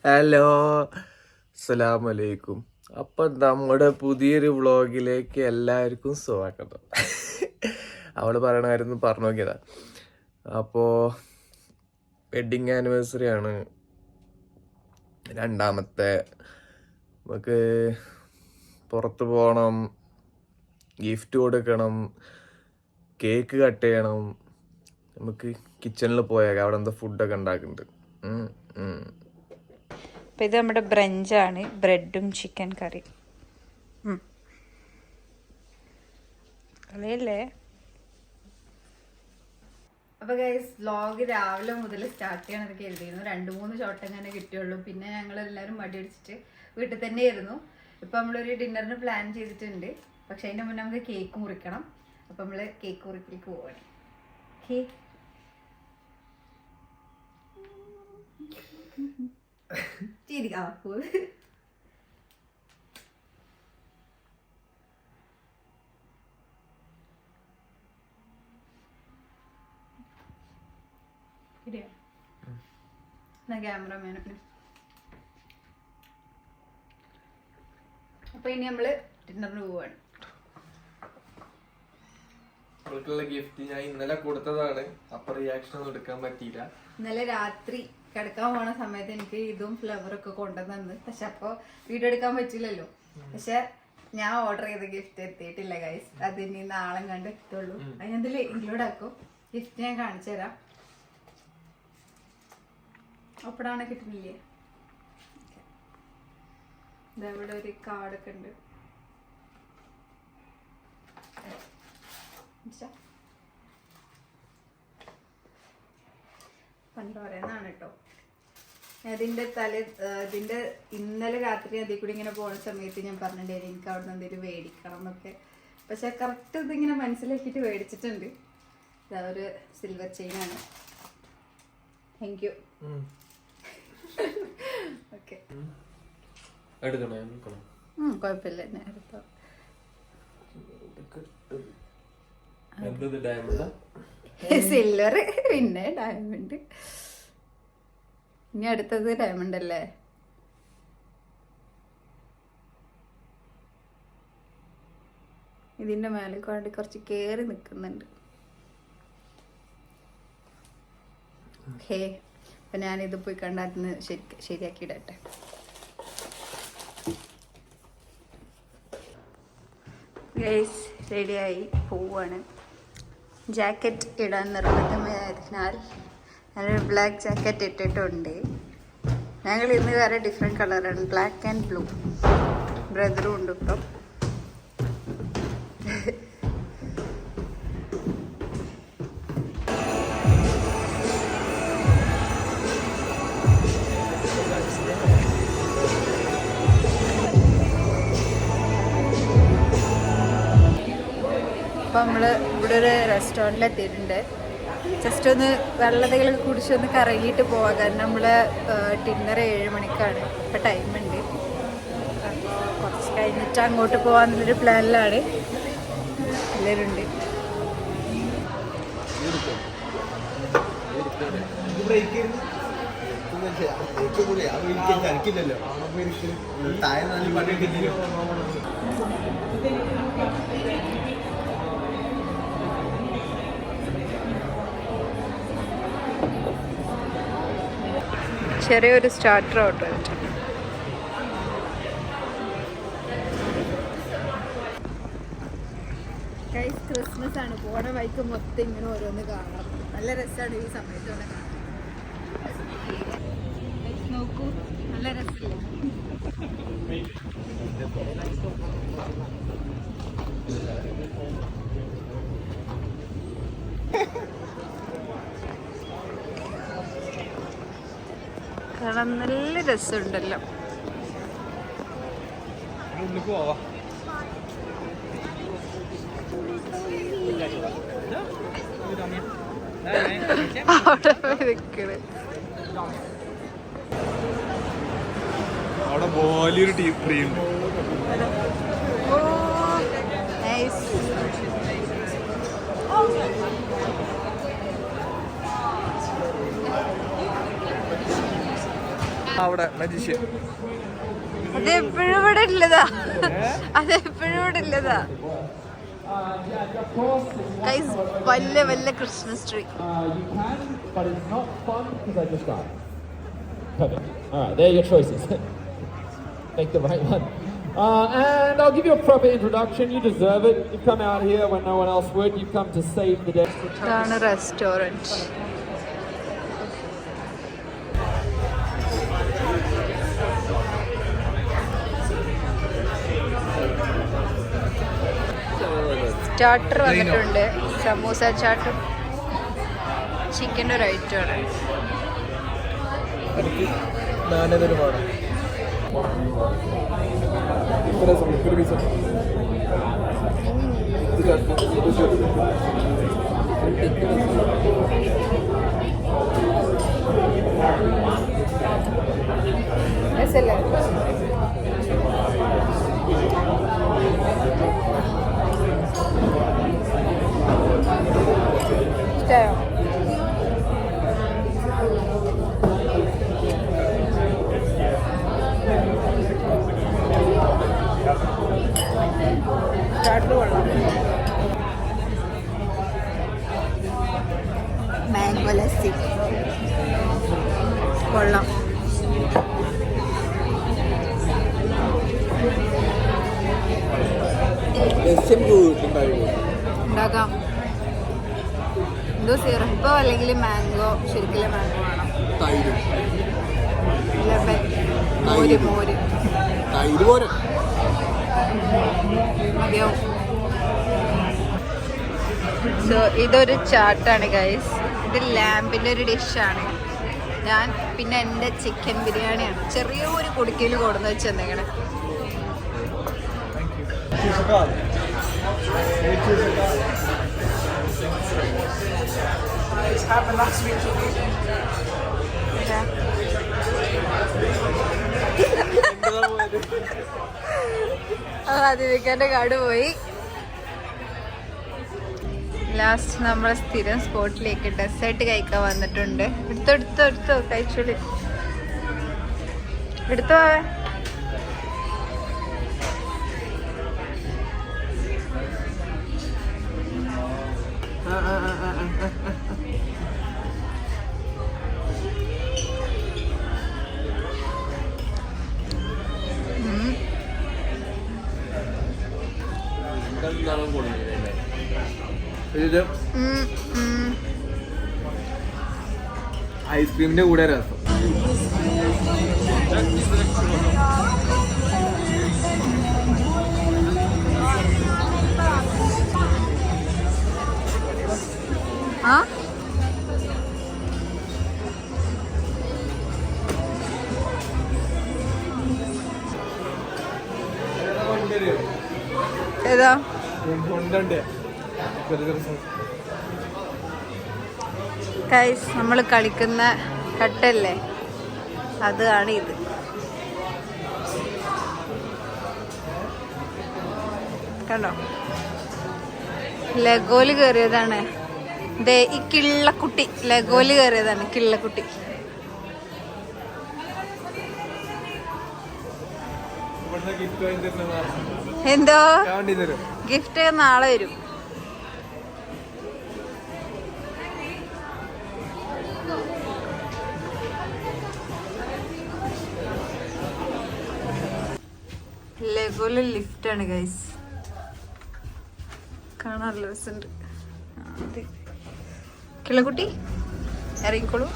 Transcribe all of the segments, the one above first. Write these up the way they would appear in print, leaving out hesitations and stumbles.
Hello, അസ്സലാമലൈക്കും. അപ്പം നമ്മുടെ പുതിയൊരു വ്ളോഗിലേക്ക് എല്ലാവർക്കും സ്വാഗതം. അവള് പറയണമായിരുന്നു പറഞ്ഞു നോക്കിയതാ. അപ്പോൾ വെഡിങ് ആനിവേഴ്സറി ആണ്, രണ്ടാമത്തെ. നമുക്ക് പുറത്ത് പോകണം, ഗിഫ്റ്റ് കൊടുക്കണം, കേക്ക് കട്ട് ചെയ്യണം. നമുക്ക് കിച്ചണിൽ പോയേക്കാം, അവിടെ എന്താ ഫുഡൊക്കെ ഉണ്ടാക്കുന്നുണ്ട്. അപ്പം ഇത് നമ്മുടെ ബ്രഞ്ചാണ്, ബ്രെഡും ചിക്കൻ കറി. കളയല്ലേ. അപ്പോൾ ഗൈസ്, വ്ലോഗ് രാവിലെ മുതൽ സ്റ്റാർട്ട് ചെയ്യണമെന്നൊക്കെ എഴുതിയിരുന്നു. 2-3 ഷോട്ട് അങ്ങനെ കിട്ടിയുള്ളൂ. പിന്നെ ഞങ്ങളെല്ലാവരും മടിയടിച്ചിട്ട് വീട്ടിൽ തന്നെ ആയിരുന്നു. ഇപ്പം നമ്മളൊരു ഡിന്നറിന് പ്ലാൻ ചെയ്തിട്ടുണ്ട്. പക്ഷെ അതിൻ്റെ മുന്നേ നമുക്ക് കേക്ക് മുറിക്കണം. അപ്പം നമ്മൾ കേക്ക് മുറിക്കിലേക്ക് പോവാണ്. ചിരിക്കാപ്പൂ. ക്യാമറമാനെ. അപ്പൊ ഇനി നമ്മള് ഡിന്നറിന് പോവാണ്. അവൾക്കുള്ള ഗിഫ്റ്റ് ഞാൻ ഇന്നലെ കൊടുത്തതാണ്. അപ്പൊ റിയാക്ഷൻ ഒന്നും എടുക്കാൻ പറ്റിയില്ല. ഇന്നലെ രാത്രി കിടക്കാൻ പോണ സമയത്ത് എനിക്ക് ഇതും ഫ്ലവറൊക്കെ കൊണ്ടുവന്നു. പക്ഷെ അപ്പൊ വീഡിയോ എടുക്കാൻ പറ്റില്ലല്ലോ. പക്ഷെ ഞാൻ ഓർഡർ ചെയ്ത ഗിഫ്റ്റ് എത്തിയിട്ടില്ല ഗൈസ്. അത് ഇനി നാളെ കണ്ട് എത്തുള്ളൂ. അതിനെന്തിൽ ഇൻക്ലൂഡ് ആക്കും. ഗിഫ്റ്റ് ഞാൻ കാണിച്ചു തരാം. അപ്പോഴാണ് കിട്ടുന്നില്ലേ. ഇതവിടെ ഒരു കാർഡൊക്കെ ഉണ്ട്. പണ്ടോരെന്നാണ് കേട്ടോ. ഇതിന്റെ ഇന്നലെ രാത്രി അതിൽ കൂടി ഇങ്ങനെ പോണ സമയത്ത് ഞാൻ പറഞ്ഞിട്ടുണ്ടായിരുന്നു എനിക്ക് അവിടെ നിന്ന് എന്തെങ്കിലും മേടിക്കണം എന്നൊക്കെ. പക്ഷെ കറക്റ്റ് ഇതിങ്ങനെ മനസ്സിലാക്കിയിട്ട് മേടിച്ചിട്ടുണ്ട്. ഇതൊരു സിൽവർ ചെയിനാണ്. Thank you. ഓക്കെ, കുഴപ്പമില്ല. നേരത്തെ സിൽവർ പിന്നെ ഡയമണ്ട്. ഇനി അടുത്തത് ഡയമണ്ട് അല്ലേ. ഇതിന്റെ മേലെ കൊണ്ട് കുറച്ച് കേറി നിൽക്കുന്നുണ്ട്. ഓക്കേ, അപ്പൊ ഞാനിത് പോയി കണ്ടാത്തിന് ശരിയാക്കി ഇടട്ടെ. ഗൈസ്, റെഡിയായി പോവാണ്. ജാക്കറ്റ് ഇടാൻ നിർബന്ധമായതിനാൽ ഞാനൊരു ബ്ലാക്ക് ജാക്കറ്റ് ഇട്ടിട്ടുണ്ട്. ഞങ്ങൾ ഇന്ന് വേറെ ഡിഫറെൻറ്റ് കളറാണ്, ബ്ലാക്ക് ആൻഡ് ബ്ലൂ. ബ്രദറും ഉണ്ട് ഇപ്പം. അപ്പം നമ്മൾ ഇവിടെ ഒരു റെസ്റ്റോറൻറ്റിൽ എത്തിയിട്ടുണ്ട്. ജസ്റ്റ് ഒന്ന് വെള്ളതകളൊക്കെ കുടിച്ചൊന്ന് കറങ്ങിയിട്ട് പോവാം. കാരണം നമ്മൾ ഡിന്നർ 7 മണിക്കാണ് ഇപ്പം ടൈമുണ്ട്. അപ്പോൾ കുറച്ച് കഴിഞ്ഞിട്ട് അങ്ങോട്ട് പോകാമെന്നുള്ളൊരു പ്ലാനിലാണ് എല്ലാവരും ഉണ്ട്. ചെറിയൊരു സ്റ്റാർട്ടർ ഓർഡർ ചെയ്തിട്ട് ഗൈസ്, ക്രിസ്മസ് ആണ്. പോണ വൈക്ക് മൊത്തം ഇങ്ങനെ ഓരോന്ന് കാണാം. നല്ല രസമാണ് ഈ സമയത്ത് ഇവിടെ കാണാൻ. നോക്കൂ, നല്ല രസമില്ല. കാരണം നല്ല രസമുണ്ടല്ലോ. അവിടെ വലിയൊരു ട്രീ ഉണ്ട്. അവിടെ മജീഷ്യൻ അതെപ്പോഴും ഇവിടെ ഇല്ലതാ. അതെപ്പോഴും ഇവിടെ ഇല്ലതാ. വല്ല വല്ല Christmas tree. Perfect. All right, there are your choices. Make the right one. And I'll give you a proper introduction. You deserve it. You've come out here when no one else would. You've come to save the day. ഇതാണ് restaurant. Starter വന്നിട്ടുണ്ട്. സമൂസ ചാട്ടും ചിക്കൻ്റെ ഒരു ഐറ്റമാണ്. നാനതരുമാണ് ഇഷ്ടമായോ? Mango lassi കൊള്ളാം. ഉണ്ടാക്കാം. എന്തോ സിറപ്പോ അല്ലെങ്കിൽ മാംഗോ, ശരിക്കില്ല മാംഗോ വേണം. മോര് മോര് മതിയാവും. സോ ഇതൊരു ചാട്ടാണ് ഗൈസ്. ഇത് ലാമ്പിൻ്റെ ഒരു ഡിഷാണ്. ഞാൻ പിന്നെ എൻ്റെ ചിക്കൻ ബിരിയാണിയാണ് ചെറിയൊരു കുടുക്കയിൽ കൊടുന്ന് വെച്ച് തന്നേക്കണേ. അതിവിക്കാൻ്റെ കാട് പോയി. ലാസ്റ്റ് നമ്മളെ സ്ഥിരം സ്പോട്ടിലേക്ക് ഡെസേർട്ട് കഴിക്കാൻ വന്നിട്ടുണ്ട്. എടുത്തോ കഴിച്ചോളി. എടുത്തോ. ഐസ്ക്രീമിന്റെ കൂടെ രസം. ഏതാ ഗൈസ്? നമ്മൾ കളിക്കുന്ന കട്ടല്ലേ, അതാണ് ഇത്. കണ്ടോ? ലഗോല് കയറിയതാണ്. ദേ ഈ കിള്ളക്കുട്ടി ലഗോല് കയറിയതാണ്. കിള്ളക്കുട്ടി എന്തോ ഗിഫ്റ്റ് നാളെ വരും. ലെഗോല് ലിഫ്റ്റാണ് ഗൈസ്. കാണാനുള്ള രസമുണ്ട്. കിളക്കുട്ടി ഇറങ്ങിക്കോളൂ.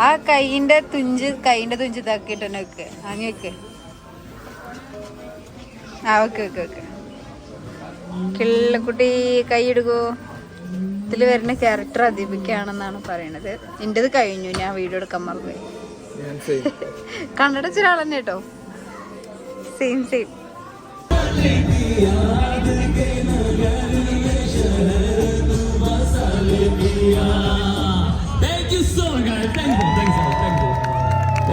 ആ കൈയിന്റെ തുഞ്ച് ഇതാക്കിട്ട് തന്നെ വെക്ക്. അങ്ങ് വെക്ക്. ആ ഓക്കെ ഓക്കെ ഓക്കെ. കിള്ളക്കുട്ടി കൈ എടുക്കൂ. ഇതിൽ വരുന്ന ക്യാരക്ടർ അദീപിക്കാണെന്നാണ് പറയണത്. എൻ്റെത് കഴിഞ്ഞു, ഞാൻ വീഡിയോ എടുക്കാൻ മറന്നുപോയി. കണ്ണടച്ച ഒരാൾ തന്നെ കേട്ടോ. Same same.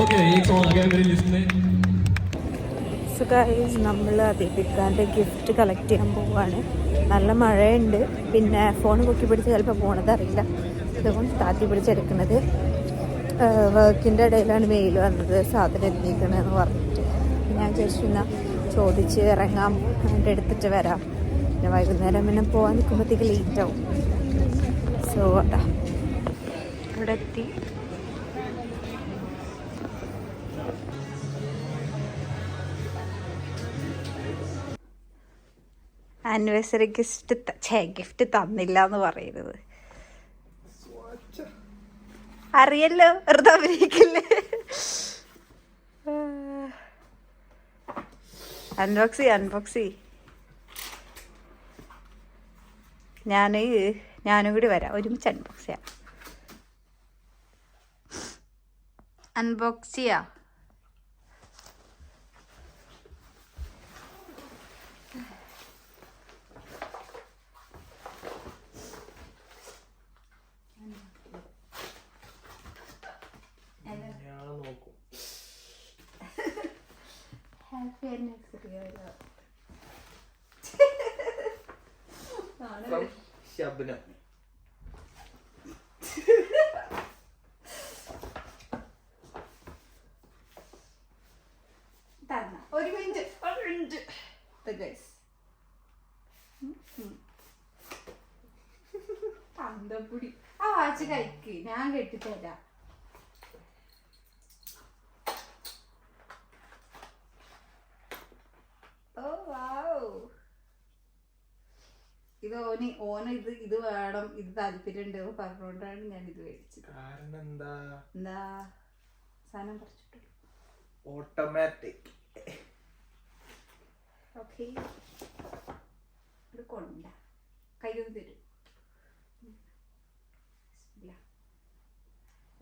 Okay, एक song आ गया मेरी लिस्ट में. സോ ഗൈസ് നമ്മൾ അതിപ്പിക്കാൻ്റെ ഗിഫ്റ്റ് കളക്ട് ചെയ്യാൻ പോവുകയാണ്. നല്ല മഴയുണ്ട്, പിന്നെ ഫോൺ പൊക്കി പിടിച്ച് ചിലപ്പോൾ പോണത് അറിയില്ല, അതുകൊണ്ട് താത്തി പിടിച്ചെടുക്കുന്നത്. വർക്കിൻ്റെ ഇടയിലാണ് മെയിൽ വന്നത് സാധനം എത്തിക്കണമെന്ന് പറഞ്ഞിട്ട്. ഞാൻ വിചാരിച്ചിരുന്ന ചോദിച്ച് ഇറങ്ങാം, എന്നിട്ട് എടുത്തിട്ട് വരാം. പിന്നെ വൈകുന്നേരം പിന്നെ പോകാൻ നിൽക്കുമ്പോഴത്തേക്ക് ലേറ്റ് ആവും. സോ അതാ ഇവിടെ എത്തി. ആനിവേഴ്സറി ഗിഫ്റ്റ് തന്നില്ല എന്ന് പറയരുത്. അറിയല്ലോ, വെറുതെ അഭിനയിക്കില്ലേ. അൺബോക്സ് ഞാനും കൂടി വരാം, ഒരുമിച്ച് അൺബോക്സ് ചെയ്യാം. അൺബോക്സ് ചെയ്യാം. Happy anniversary. ശബ്നം. ഒരു മിനിറ്റ് തന്തപ്പൊടി ആ വാച്ച് കഴിക്ക്, ഞാൻ കെട്ടിത്തരാം. ഇത് ഓന് ഇത് വേണം, ഇത് താല്പര്യമുണ്ട് പറഞ്ഞുകൊണ്ടാണ് ഞാൻ ഇത് മേടിച്ചത്. കാരണം എന്താ സാധനം പറിച്ചിട്ടു. ഓട്ടോമാറ്റിക്. ഓക്കെ, ഇത് കൊണ്ട കയ്യൊന്ന് തരും.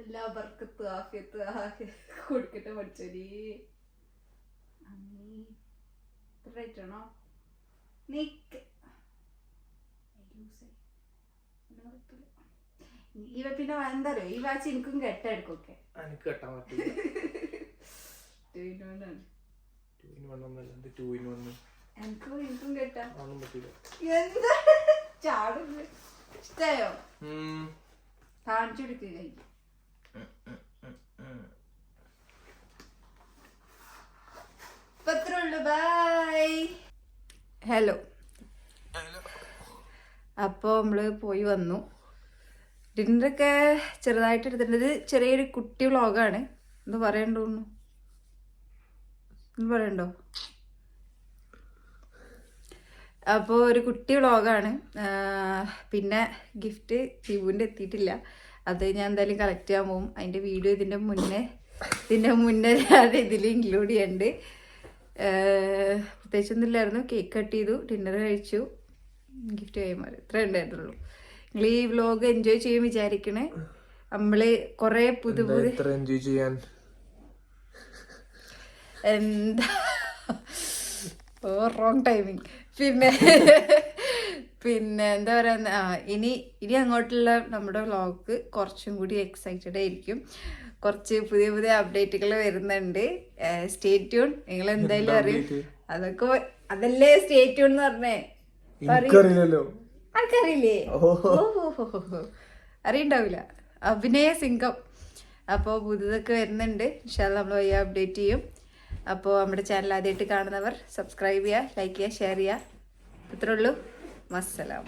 എല്ലാ ബർക്കത്ത് ആഫിയത്ത് കൊടുക്കട്ടെ പഠിച്ചോലി. റൈറ്റാണോ? നീക്ക് ഇവ പിന്നെ എന്താ അറിയോ, ഈ വാച്ച് എനിക്കും കെട്ടെടുക്കൊക്കെ. എനിക്ക് കെട്ടാൻ പറ്റില്ല. എനിക്കും കെട്ടാൻ പറ്റില്ല. എന്താ ചാടുന്നത്? ഇഷ്ടായോ? കാണിച്ചു കൊടുക്കുക. പത്രമുള്ളൂ. ബൈ. ഹലോ. അപ്പോൾ നമ്മൾ പോയി വന്നു. ഡിന്നറൊക്കെ ചെറുതായിട്ട് എടുത്തിട്ടുണ്ട്. ചെറിയൊരു കുട്ടി വ്ളോഗാണ്. എന്താ പറയണ്ടോ? പറയണ്ടോ? അപ്പോൾ ഒരു കുട്ടി വ്ളോഗാണ്. പിന്നെ ഗിഫ്റ്റ് ടിവുവിൻ്റെ എത്തിയിട്ടില്ല, അത് ഞാൻ എന്തായാലും കളക്ട് ചെയ്യാൻ പോകും. അതിൻ്റെ വീഡിയോ ഇതിൻ്റെ മുന്നേ ഞാൻ ഇതിൽ ഇൻക്ലൂഡ് ചെയ്യുന്നുണ്ട്. പ്രത്യേകിച്ചൊന്നുമില്ലായിരുന്നു. കേക്ക് കട്ട് ചെയ്തു, ഡിന്നർ കഴിച്ചു, ഗിഫ്റ്റ് കൈമാറി, ഇത്ര ഉണ്ടായിരുന്നുള്ളൂ. നിങ്ങൾ ഈ വ്ലോഗ് എൻജോയ് ചെയ്യും വിചാരിക്കണേ. നമ്മള് കൊറേ പുതിയ എൻജോയ് ചെയ്യാൻ എന്താ റോങ് ടൈമിങ്. പിന്നെ എന്താ പറയാ, ഇനി അങ്ങോട്ടുള്ള നമ്മുടെ വ്ലോഗ് കുറച്ചും കൂടി എക്സൈറ്റഡ് ആയിരിക്കും. കുറച്ച് പുതിയ അപ്ഡേറ്റുകൾ വരുന്നുണ്ട്. Stay tune. നിങ്ങൾ എന്തായാലും അറിയും. അതല്ലേ സ്റ്റേ ട്യൂൺ എന്ന് പറഞ്ഞേ. ആൾക്കറിയില്ലേ? അറിയണ്ടാവില്ല. അഭിനയ സിംഗം. അപ്പോൾ പുതിയതൊക്കെ വരുന്നുണ്ട്. ഇൻഷാ അല്ലാഹ് നമ്മൾ വയ്യ അപ്ഡേറ്റ് ചെയ്യും. അപ്പോൾ നമ്മുടെ ചാനൽ ആദ്യമായിട്ട് കാണുന്നവർ സബ്സ്ക്രൈബ് ചെയ്യുക, ലൈക്ക് ചെയ്യുക, ഷെയർ ചെയ്യുക. ഇത്രേ ഉള്ളൂ. വസ്സലാം.